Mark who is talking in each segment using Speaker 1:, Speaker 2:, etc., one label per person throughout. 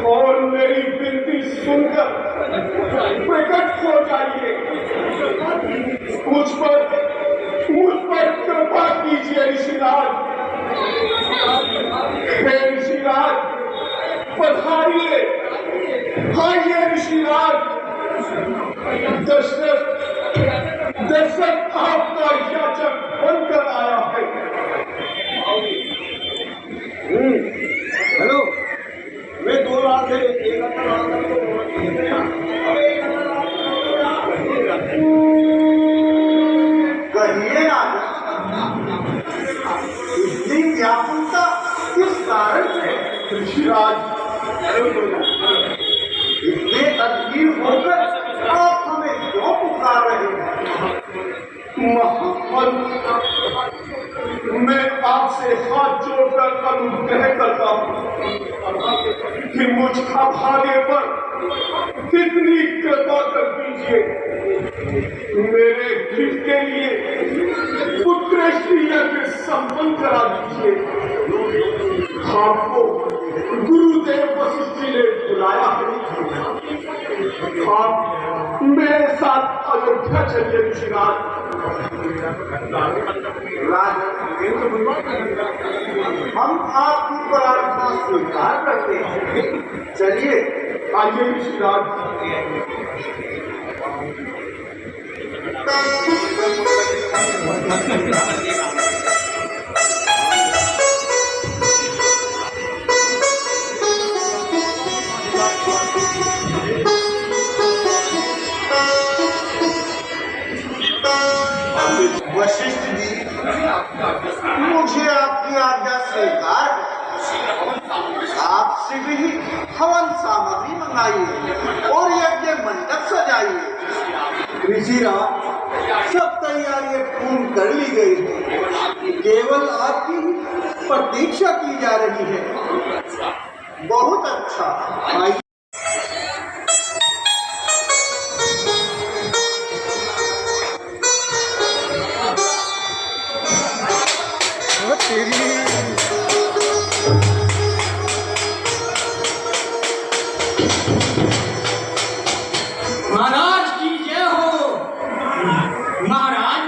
Speaker 1: और मेरी विनती सुनकर प्रकट हो जाइए। मुझ पर कृपा कीजिए ऋषिराज। हे ऋषिराज पधारिए, आइए ऋषिराज। दशरथ आपका याचक बनकर आया है।
Speaker 2: हेलो, मैं 2 रात से कहिए राजा, इतनी व्याकुलता किस कारण है?
Speaker 1: ऋषिराज
Speaker 2: इतने तकलीफ होकर आप हमें क्यों पुकार रहे हैं?
Speaker 1: महाफल, मैं आपसे हाथ जोड़कर अनुग्रह करता हूँ कि मुझका भागे पर कितनी कृपा कर दीजिए। मेरे हित के लिए पुत्रेष्टिया के संबंध करा दीजिए। आपको गुरुदेव वशिष्ठ जी ने बुलाया है। आप मेरे साथ अयोध्या चलिए ऋषिराज।
Speaker 2: हम आपकी प्रार्थना स्वीकार करते हैं। चलिए
Speaker 1: आइए ऋषिराज।
Speaker 2: शीघ्र ही हवन सामग्री मंगाइए और यज्ञ मंडप सजाइए। ऋषिराज, सब तैयारियां पूर्ण कर ली गई है, केवल आपकी प्रतीक्षा की जा रही है। बहुत अच्छा, आइए।
Speaker 3: महाराज की जय हो। महाराज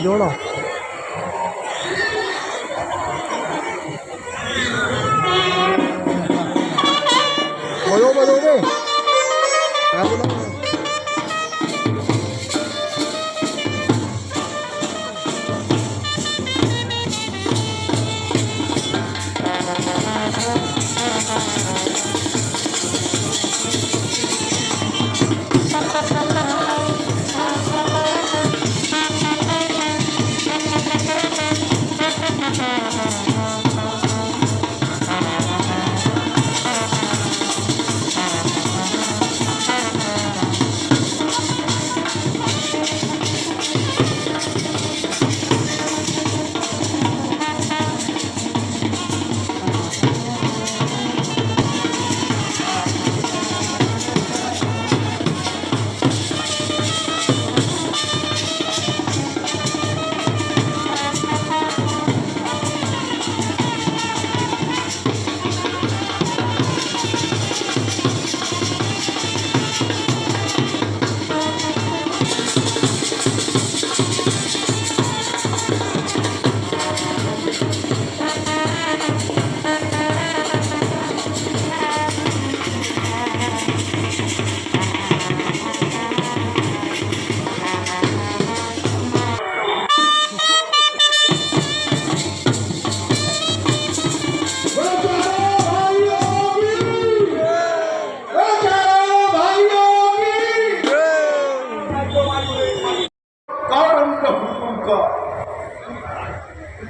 Speaker 4: जोड़ा बदोगे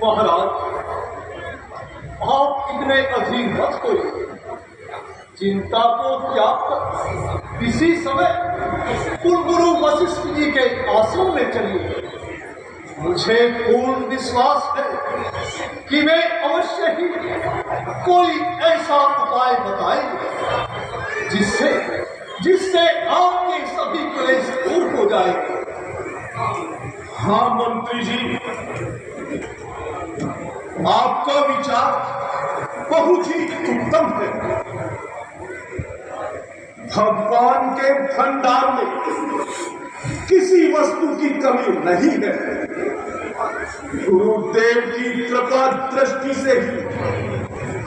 Speaker 1: महाराज, आप इतने अधीर मत होइए, चिंता को त्याग कर इसी समय कुलगुरु वशिष्ठ जी के आश्रम में चलिए। मुझे पूर्ण विश्वास है कि वे अवश्य ही कोई ऐसा उपाय बताएंगे जिससे आपके सभी क्लेश दूर हो जाएंगे। हाँ मंत्री जी, आपका विचार बहुत ही उत्तम है। भगवान के भंडार में किसी वस्तु की कमी नहीं है। गुरुदेव की कृपा दृष्टि से ही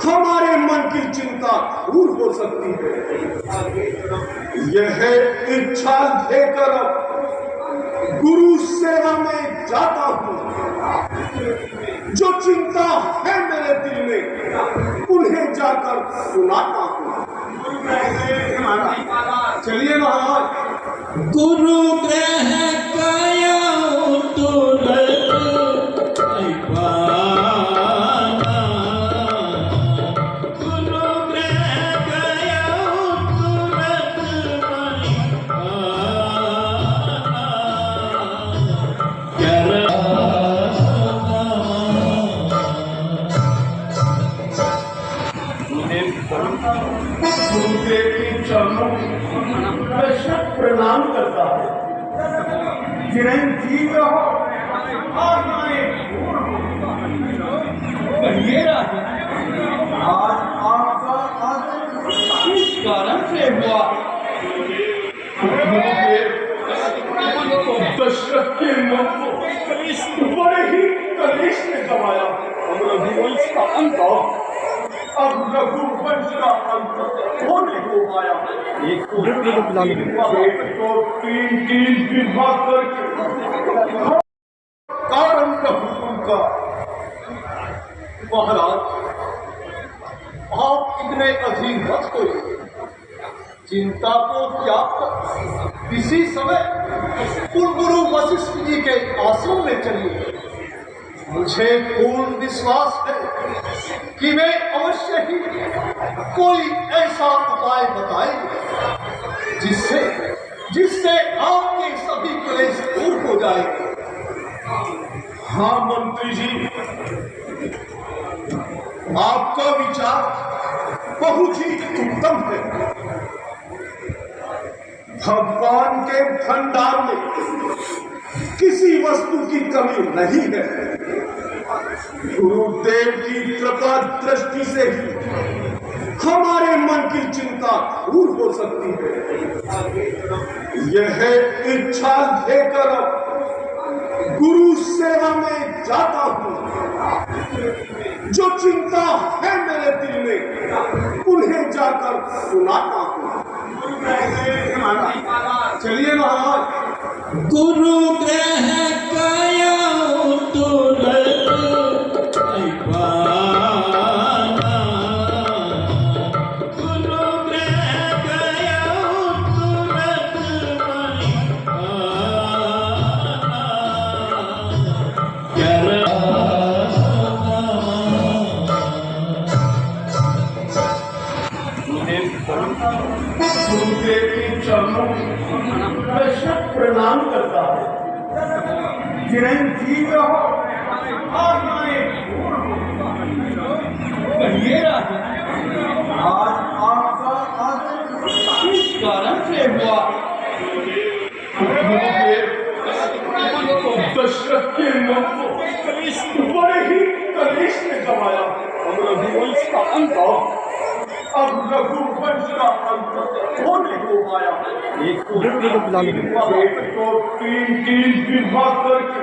Speaker 1: हमारे मन की चिंता दूर हो सकती है। यह इच्छा लेकर गुरु सेवा में जाता हूँ। जो चिंता है मेरे दिल में उन्हें जाकर सुनाता हूँ। चलिए महाराज।
Speaker 3: गुरु ग्रह काया
Speaker 1: गुरुदेव के चरणों में शत प्रणाम करता है। चिरंजीव रहो और
Speaker 3: कहिए राजा,
Speaker 2: आज आपका आगमन
Speaker 3: किस कारण से हुआ?
Speaker 1: दशरथ के मन को बड़े ही कलेश में दबाया। रघुवंश का अंत, अब रघुवंश का अंत होने को आया। एक को तीन विभाग करके कारण का हुक्म का। महाराज, आप इतने अधीर मत होइए। चिंता को त्याग कर इसी समय कुलगुरु वशिष्ठ जी के आश्रम में चलिए। मुझे पूर्ण विश्वास है कि वे अवश्य ही कोई ऐसा उपाय बताएंगे जिससे आपके सभी क्लेश दूर हो जाएंगे। हाँ मंत्री जी, आपका विचार बहुत ही उत्तम है। भगवान के भंडार में किसी वस्तु की कमी नहीं है। गुरुदेव की कृपा दृष्टि से ही हमारे मन की चिंता दूर हो सकती है। यह इच्छा लेकर गुरु सेवा में जाता हूँ। जो चिंता है मेरे दिल में उन्हें जाकर सुनाता हूँ। चलिए महाराज।
Speaker 3: गुरु ग्रह काया तुरत पाना, गुरु ग्रह काया तुरत
Speaker 1: गुरुदेव के चरणों में शत प्रणाम करता है। चिरंजीव रहो और
Speaker 3: कहिए राजा,
Speaker 2: आज आपका
Speaker 3: किस कारण से हुआ?
Speaker 1: दशरथ के मन को बड़े ही कलेश में गवाया। रघुवंश का अंत अब रघुवंश का अंत होने को आया। एक को तीन विवाह करके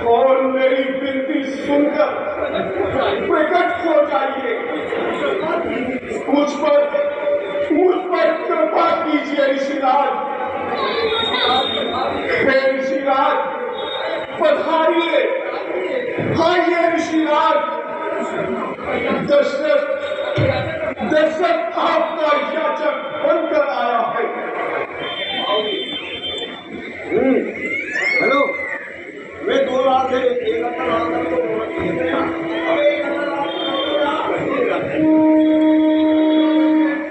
Speaker 1: और मेरी विनती सुनकर प्रकट हो जाइए। मुझ पर कृपा कीजिए ऋषिराज। हे ऋषिराज पधारिए। आइए ऋषिराज। दशरथ आपका याचक बनकर आया है।
Speaker 2: हेलो, वे दो रात है, एक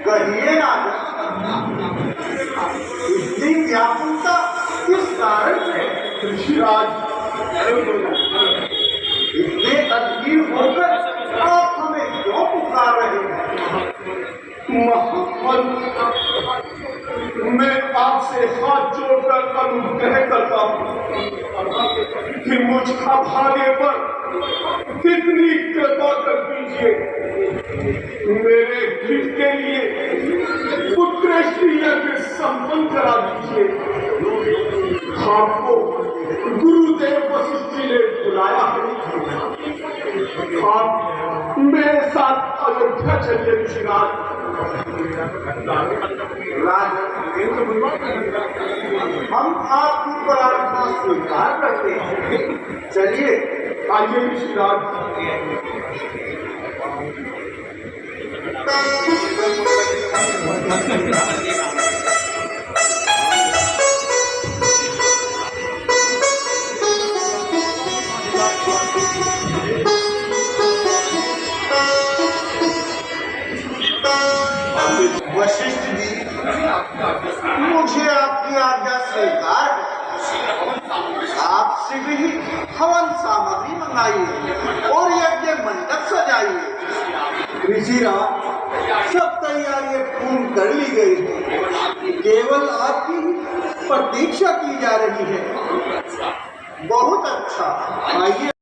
Speaker 2: कहिए राजा, इतनी व्याकुलता किस कारण है?
Speaker 1: ऋषिराज,
Speaker 2: इतने अधीर होकर आप हमें क्यों पुकार रहे हैं?
Speaker 1: मैं आपसे हाथ जोड़कर अनुग्रह करता हूँ कि मुझका भागे पर कितनी कृपा कर दीजिए। मेरे हित के लिए पुत्रेष्टिया के संबंध करा दीजिए। आपको गुरुदेव वशिष्ठ जी ने बुलाया है। आप मेरे साथ अयोध्या चलिए ऋषिराज।
Speaker 2: हम आपकी प्रार्थना स्वीकार करते हैं। चलिए
Speaker 1: आइए ऋषिराज।
Speaker 2: वशिष्ठ जी, मुझे आपकी आज्ञा स्वीकार है। आपसे भी हवन सामग्री मंगाइए और यज्ञ मंडप सजाइए। ऋषिराज, सब तैयारियां पूर्ण कर ली गई है। केवल आपकी प्रतीक्षा की जा रही है। बहुत अच्छा, आइए।